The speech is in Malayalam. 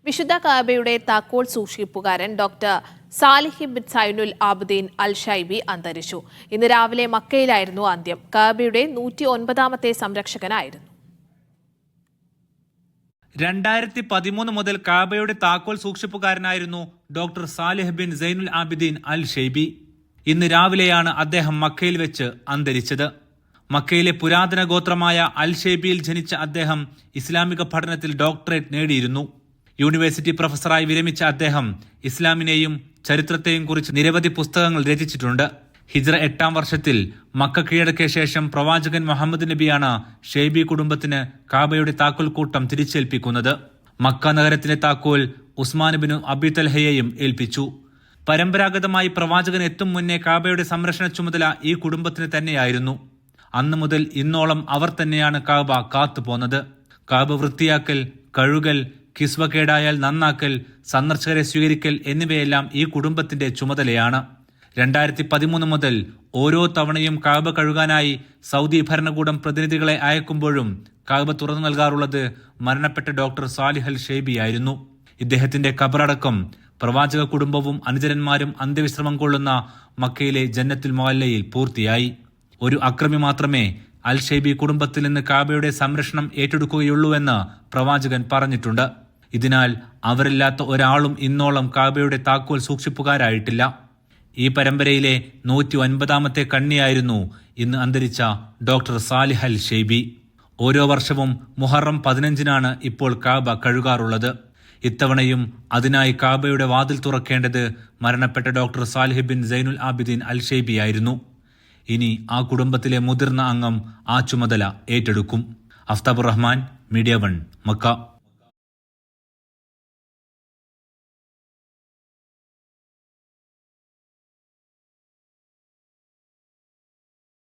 വിശുദ്ധ കഅബയുടെ താക്കോൽ സൂക്ഷിപ്പുകാരൻ doctor Salih bin Zainul Abideen al Shaibi അന്തരിച്ചു. ഇന്ന് രാവിലെ മക്കയിലായിരുന്നു അന്ത്യം. കഅബയുടെ 109ാമത്തെ സംരക്ഷകനായിരുന്നു. 2013 മുതൽ കഅബയുടെ താക്കോൽ സൂക്ഷിപ്പുകാരനായിരുന്നു doctor Salih bin Zainul Abideen al Shaibi. ഇന്ന് രാവിലെയാണ് അദ്ദേഹം മക്കയിൽ വെച്ച് അന്തരിച്ചത്. മക്കയിലെ പുരാതന ഗോത്രമായ അൽ ഷൈബിയിൽ ജനിച്ച അദ്ദേഹം ഇസ്ലാമിക പഠനത്തിൽ ഡോക്ടറേറ്റ് നേടിയിരുന്നു. യൂണിവേഴ്സിറ്റി പ്രൊഫസറായി വിരമിച്ച അദ്ദേഹം ഇസ്ലാമിനെയും ചരിത്രത്തെയും കുറിച്ച് നിരവധി പുസ്തകങ്ങൾ രചിച്ചിട്ടുണ്ട്. ഹിജ്റ 8ാം വർഷത്തിൽ മക്ക കീഴടക്കിയ ശേഷം പ്രവാചകൻ മുഹമ്മദ് നബിയാണ് ഷൈബി കുടുംബത്തിന് കഅബയുടെ താക്കോൽ കൂട്ടം തിരിച്ചേൽപ്പിക്കുന്നത്. മക്ക നഗരത്തിന്റെ താക്കോൽ ഉസ്മാൻ ബിൻ അബി തൽഹയെയും ഏൽപ്പിച്ചു. പരമ്പരാഗതമായി പ്രവാചകൻ എത്തും മുന്നേ കഅബയുടെ സംരക്ഷണ ചുമതല ഈ കുടുംബത്തിന് തന്നെയായിരുന്നു. അന്നു മുതൽ ഇന്നോളം അവർ തന്നെയാണ് കഅബ കാത്തുപോന്നത്. കഅബ വൃത്തിയാക്കൽ, കഴുകൽ, കിസ്വ കേടായാൽ നന്നാക്കൽ, സന്ദർശകരെ സ്വീകരിക്കൽ എന്നിവയെല്ലാം ഈ കുടുംബത്തിന്റെ ചുമതലയാണ്. 2013 മുതൽ ഓരോ തവണയും കഅബ കഴുകാനായി സൗദി ഭരണകൂടം പ്രതിനിധികളെ അയക്കുമ്പോഴും കഅബ തുറന്നു നൽകാറുള്ളത് മരണപ്പെട്ട ഡോക്ടർ സാലിഹ് അൽ ഷൈബി ആയിരുന്നു. ഇദ്ദേഹത്തിന്റെ ഖബറടക്കം പ്രവാചക കുടുംബവും അനുചരന്മാരും അന്ത്യവിശ്രമം കൊള്ളുന്ന മക്കയിലെ ജന്നത്തുൽ മുഅല്ലയിൽ പൂർത്തിയായി. ഒരു അക്രമി മാത്രമേ അൽ ഷൈബി കുടുംബത്തിൽ നിന്ന് കഅബയുടെ സംരക്ഷണം ഏറ്റെടുക്കുകയുള്ളൂവെന്ന് പ്രവാചകൻ പറഞ്ഞിട്ടുണ്ട്. ഇതിനാൽ അവരില്ലാത്ത ഒരാളും ഇന്നോളം കഅബയുടെ താക്കോൽ സൂക്ഷിപ്പുകാരായിട്ടില്ല. ഈ പരമ്പരയിലെ 109ാമത്തെ കണ്ണിയായിരുന്നു ഇന്ന് അന്തരിച്ച ഡോക്ടർ സാലിഹ് അൽ ഷൈബി. ഓരോ വർഷവും മുഹറം 15-നാണ് ഇപ്പോൾ കഅബ കഴുകാറുള്ളത്. ഇത്തവണയും അതിനായി കഅബയുടെ വാതിൽ തുറക്കേണ്ടത് മരണപ്പെട്ട doctor Salih bin Zainul Abideen al Shaibi ആയിരുന്നു. ഇനി ആ കുടുംബത്തിലെ മുതിർന്ന അംഗം ആ ചുമതല ഏറ്റെടുക്കും. Aftabur Rahman, media 1, Mecca.